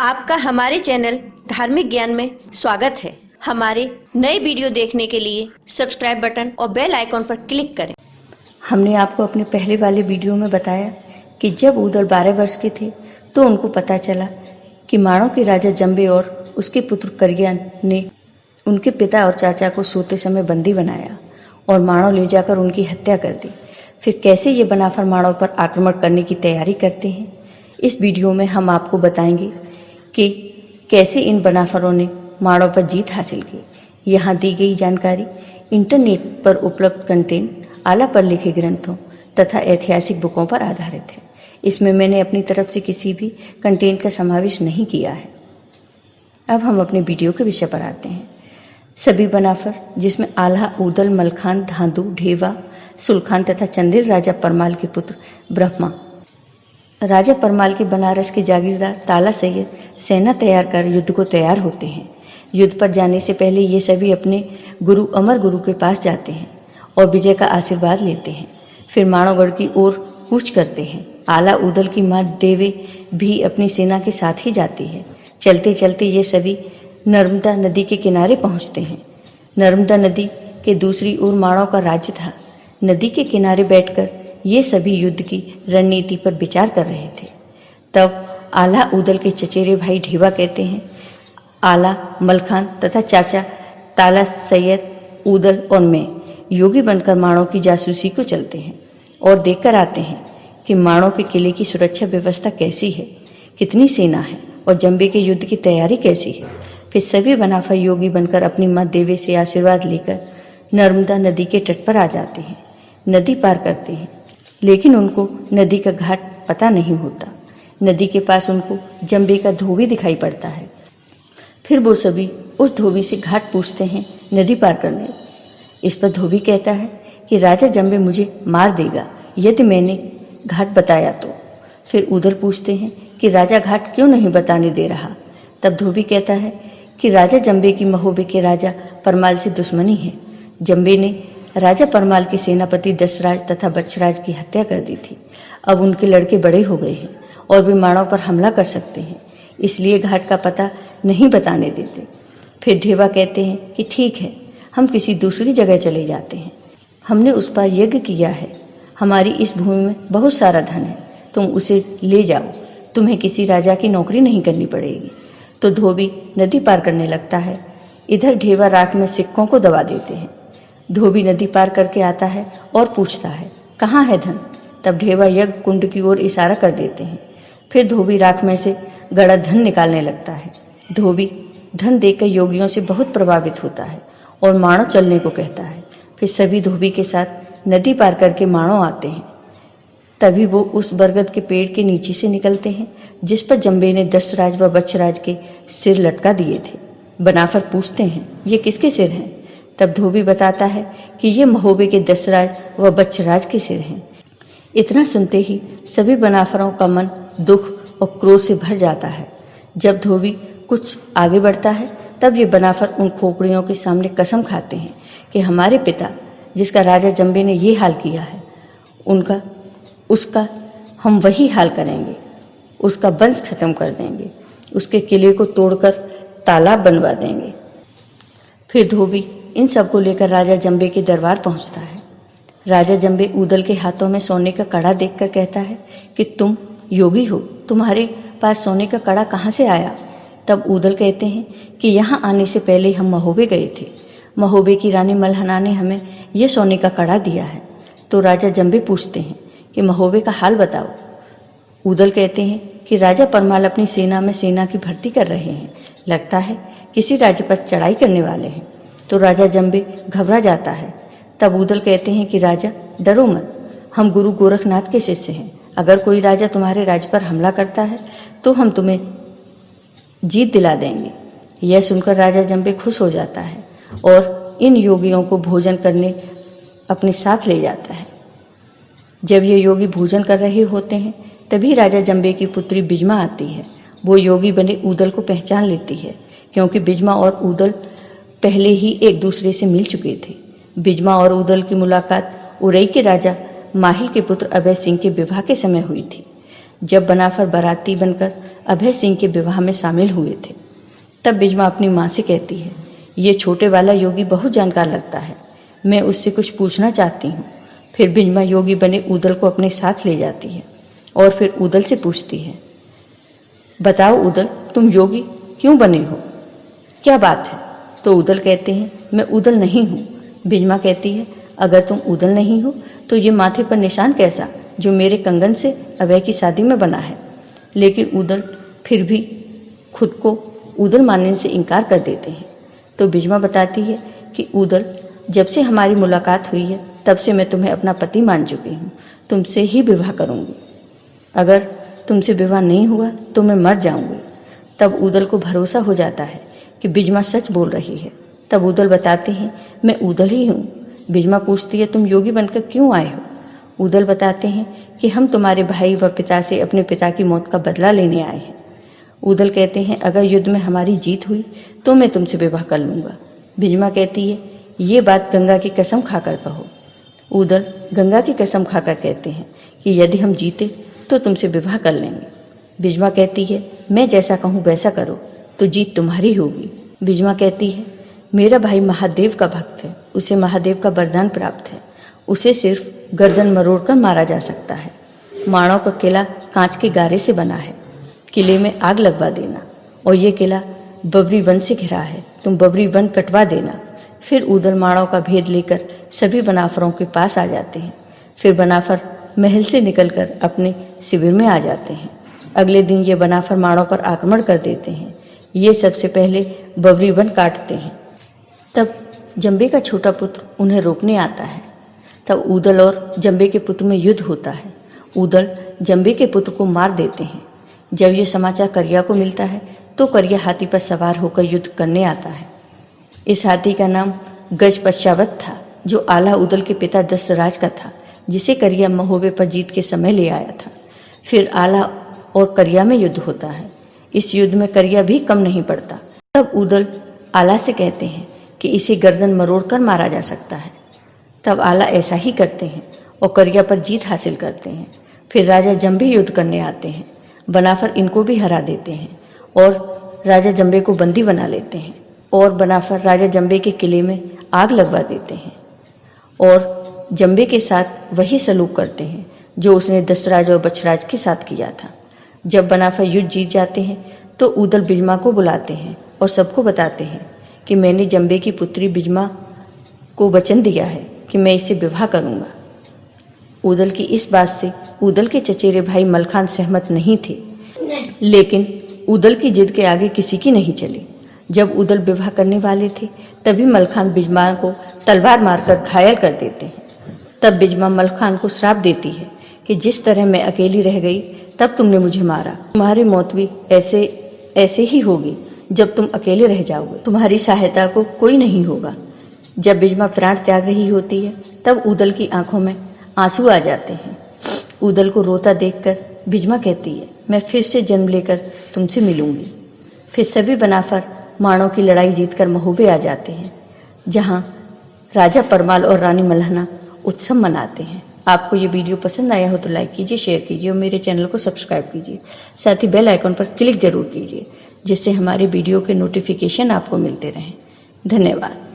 आपका हमारे चैनल धार्मिक ज्ञान में स्वागत है। हमारे नए वीडियो देखने के लिए सब्सक्राइब बटन और बेल आइकॉन पर क्लिक करें। हमने आपको अपने पहले वाले वीडियो में बताया कि जब उदल 12 वर्ष के थे तो उनको पता चला कि माणों के राजा जंबे और उसके पुत्र करिया ने उनके पिता और चाचा को सोते समय बंदी बनाया और माणों ले जाकर उनकी हत्या कर दी। फिर कैसे ये बनाफर माणों पर आक्रमण करने की तैयारी करते हैं, इस वीडियो में हम आपको बताएंगे कि कैसे इन बनाफरों ने माणों पर जीत हासिल की। यहाँ दी गई जानकारी इंटरनेट पर उपलब्ध कंटेंट, आला पर लिखे ग्रंथों तथा ऐतिहासिक बुकों पर आधारित है। इसमें मैंने अपनी तरफ से किसी भी कंटेंट का समावेश नहीं किया है। अब हम अपने वीडियो के विषय पर आते हैं। सभी बनाफर, जिसमें आल्हा, ऊदल, मलखान, धांधु, ढेवा, सुलखान तथा चंदेल राजा परमाल के पुत्र ब्रह्मा, राजा परमाल के बनारस के जागीरदार ताला सैयद सेना तैयार कर युद्ध को तैयार होते हैं। युद्ध पर जाने से पहले ये सभी अपने गुरु अमर गुरु के पास जाते हैं और विजय का आशीर्वाद लेते हैं। फिर माणोगढ़ की ओर कूच करते हैं। आला ऊदल की मां देवे भी अपनी सेना के साथ ही जाती है। चलते चलते ये सभी नर्मदा नदी के किनारे पहुंचते हैं। नर्मदा नदी के दूसरी ओर माणों का राज्य था। नदी के किनारे बैठकर ये सभी युद्ध की रणनीति पर विचार कर रहे थे। तब आला ऊदल के चचेरे भाई ढेवा कहते हैं, आला, मलखान तथा चाचा ताला सैयद, ऊदल और मैं योगी बनकर माणों की जासूसी को चलते हैं और देखकर आते हैं कि माणों के किले की सुरक्षा व्यवस्था कैसी है, कितनी सेना है और जंबे के युद्ध की तैयारी कैसी है। फिर सभी बनाफर योगी बनकर अपनी मां देवी से आशीर्वाद लेकर नर्मदा नदी के तट पर आ जाते हैं। नदी पार करते हैं, लेकिन उनको नदी का घाट पता नहीं होता। नदी के पास उनको जंबे का धोबी दिखाई पड़ता है। फिर वो सभी उस धोबी से घाट पूछते हैं नदी पार करने। इस पर धोबी कहता है कि राजा जंबे मुझे मार देगा यदि मैंने घाट बताया तो। फिर उधर पूछते हैं कि राजा घाट क्यों नहीं बताने दे रहा। तब धोबी कहता है कि राजा जंबे की महोबे के राजा परमाल से दुश्मनी है। जंबे ने राजा परमाल के सेनापति दशराज तथा बच्छराज की हत्या कर दी थी। अब उनके लड़के बड़े हो गए हैं और वे माणों पर हमला कर सकते हैं, इसलिए घाट का पता नहीं बताने देते। फिर ढेवा कहते हैं कि ठीक है, हम किसी दूसरी जगह चले जाते हैं। हमने उस पर यज्ञ किया है, हमारी इस भूमि में बहुत सारा धन है, तुम उसे ले जाओ, तुम्हें किसी राजा की नौकरी नहीं करनी पड़ेगी। तो धोबी नदी पार करने लगता है। इधर ढेवा राख में सिक्कों को दबा देते हैं। धोबी नदी पार करके आता है और पूछता है, कहाँ है धन। तब ढेवा यज्ञ कुंड की ओर इशारा कर देते हैं। फिर धोबी राख में से गड़ा धन निकालने लगता है। धोबी धन देखकर योगियों से बहुत प्रभावित होता है और माणों चलने को कहता है। फिर सभी धोबी के साथ नदी पार करके माणों आते हैं। तभी वो उस बरगद के पेड़ के नीचे से निकलते हैं जिस पर जंबे ने दशराज व बच्छराज के सिर लटका दिए थे। बनाफर पूछते हैं, ये किसके सिर हैं। तब धोबी बताता है कि ये महोबे के दशराज व बच्छराज के सिर हैं। इतना सुनते ही सभी बनाफरों का मन दुख और क्रोध से भर जाता है। जब धोबी कुछ आगे बढ़ता है तब ये बनाफर उन खोपड़ियों के सामने कसम खाते हैं कि हमारे पिता, जिसका राजा जंबे ने ये हाल किया है, उसका हम वही हाल करेंगे, उसका वंश खत्म कर देंगे, उसके किले को तोड़कर तालाब बनवा देंगे। फिर धोबी इन सबको लेकर राजा जंबे के दरबार पहुंचता है। राजा जंबे ऊदल के हाथों में सोने का कड़ा देखकर कहता है कि तुम योगी हो, तुम्हारे पास सोने का कड़ा कहाँ से आया। तब ऊदल कहते हैं कि यहाँ आने से पहले हम महोबे गए थे। महोबे की रानी मल्हना ने हमें यह सोने का कड़ा दिया है। तो राजा जंबे पूछते हैं कि महोबे का हाल बताओ। ऊदल कहते हैं कि राजा परमाल अपनी सेना में सेना की भर्ती कर रहे हैं, लगता है किसी राज्य पर चढ़ाई करने वाले हैं। तो राजा जंबे घबरा जाता है। तब ऊदल कहते हैं कि राजा डरो मत, हम गुरु गोरखनाथ के शिष्य हैं। अगर कोई राजा तुम्हारे राज्य पर हमला करता है तो हम तुम्हें जीत दिला देंगे। यह सुनकर राजा जंबे खुश हो जाता है और इन योगियों को भोजन करने अपने साथ ले जाता है। जब ये योगी भोजन कर रहे होते हैं तभी राजा जंबे की पुत्री बिजमा आती है। वो योगी बने ऊदल को पहचान लेती है, क्योंकि बिजमा और ऊदल पहले ही एक दूसरे से मिल चुके थे। बिजमा और ऊदल की मुलाकात उरई के राजा माहिल के पुत्र अभय सिंह के विवाह के समय हुई थी। जब बनाफर बाराती बनकर अभय सिंह के विवाह में शामिल हुए थे। तब बिजमा अपनी माँ से कहती है, ये छोटे वाला योगी बहुत जानकार लगता है, मैं उससे कुछ पूछना चाहती हूँ। फिर बिजमा योगी बने उदल को अपने साथ ले जाती है और फिर उदल से पूछती है, बताओ उदल, तुम योगी क्यों बने हो, क्या बात है? तो उदल कहते हैं, मैं उदल नहीं हूँ। बिजमा कहती है, अगर तुम उदल नहीं हो तो ये माथे पर निशान कैसा जो मेरे कंगन से अभय की शादी में बना है? लेकिन उदल फिर भी खुद को उदल मानने से इनकार कर देते हैं। तो बिजमा बताती है कि उदल, जब से हमारी मुलाकात हुई है तब से मैं तुम्हें अपना पति मान चुकी हूँ, तुमसे ही विवाह करूंगी। अगर तुमसे विवाह नहीं हुआ तो मैं मर जाऊंगी। तब उदल को भरोसा हो जाता है कि बिजमा सच बोल रही है। तब उदल बताते हैं, मैं उदल ही हूँ। बिजमा पूछती है, तुम योगी बनकर क्यों आए हो? उदल बताते हैं कि हम तुम्हारे भाई व पिता से अपने पिता की मौत का बदला लेने आए हैं। उदल कहते हैं, अगर युद्ध में हमारी जीत हुई तो मैं तुमसे विवाह कर लूंगा। बिजमा कहती है, ये बात गंगा की कसम खाकर कहो। उदल गंगा की कसम खाकर कहते हैं कि यदि हम जीते तो तुमसे विवाह कर लेंगे। बिजमा कहती है, मैं जैसा कहूँ वैसा करो तो जीत तुम्हारी होगी। बिजमा कहती है, मेरा भाई महादेव का भक्त है, उसे महादेव का वरदान प्राप्त है, उसे सिर्फ गर्दन मरोड़कर मारा जा सकता है। माणों का किला कांच के गारे से बना है, किले में आग लगवा देना, और ये किला बबरी वन से घिरा है, तुम बबरी वन कटवा देना। फिर उदल माणों का भेद लेकर सभी बनाफरों के पास आ जाते हैं। फिर बनाफर महल से निकलकर अपने शिविर में आ जाते हैं। अगले दिन ये बनाफर माणों पर आक्रमण कर देते हैं। ये सबसे पहले बबरी वन काटते हैं। तब जंबे का छोटा पुत्र उन्हें रोकने आता है। तब उदल और जंबे के पुत्र में युद्ध होता है। उदल जंबे के पुत्र को मार देते हैं। जब ये समाचार करिया को मिलता है तो करिया हाथी पर सवार होकर युद्ध करने आता है। इस हाथी का नाम गज पश्चावत था, जो आला उदल के पिता दशराज का था, जिसे करिया महोबे पर जीत के समय ले आया था। फिर आला और करिया में युद्ध होता है। इस युद्ध में करिया भी कम नहीं पड़ता। तब उदल आला से कहते हैं कि इसे गर्दन मरोड़कर मारा जा सकता है। तब आला ऐसा ही करते हैं और करिया पर जीत हासिल करते हैं। फिर राजा जंबे युद्ध करने आते हैं। बनाफर इनको भी हरा देते हैं और राजा जंबे को बंदी बना लेते हैं, और बनाफर राजा जंबे के किले में आग लगवा देते हैं और जंबे के साथ वही सलूक करते हैं जो उसने दशराज और बछराज के साथ किया था। जब बनाफर युद्ध जीत जाते हैं तो उदल बिजमा को बुलाते हैं और सबको बताते हैं कि मैंने जंबे की पुत्री बिजमा को वचन दिया है कि मैं इसे विवाह करूंगा। उदल की इस बात से उदल के चचेरे भाई मलखान सहमत नहीं थे, लेकिन उदल की जिद के आगे किसी की नहीं चली। जब उदल विवाह करने वाले थे तभी मलखान बिजमा को तलवार मारकर घायल कर देते हैं। तब बिजमा मलखान को श्राप देती है कि जिस तरह मैं अकेली रह गई तब तुमने मुझे मारा, तुम्हारी मौत भी ऐसे ही होगी जब तुम अकेले रह जाओगे, तुम्हारी सहायता को कोई नहीं होगा। जब बिजमा प्राण त्याग रही होती है तब उदल की आंखों में आंसू आ जाते हैं। उदल को रोता देखकर बिजमा कहती है, मैं फिर से जन्म लेकर तुमसे मिलूंगी। फिर सभी बनाफर माणों की लड़ाई जीतकर महोबे आ जाते हैं, जहां राजा परमाल और रानी मल्हना उत्सव मनाते हैं। आपको ये वीडियो पसंद आया हो तो लाइक कीजिए, शेयर कीजिए और मेरे चैनल को सब्सक्राइब कीजिए। साथ ही बेल आइकन पर क्लिक जरूर कीजिए, जिससे हमारे वीडियो के नोटिफिकेशन आपको मिलते रहें। धन्यवाद।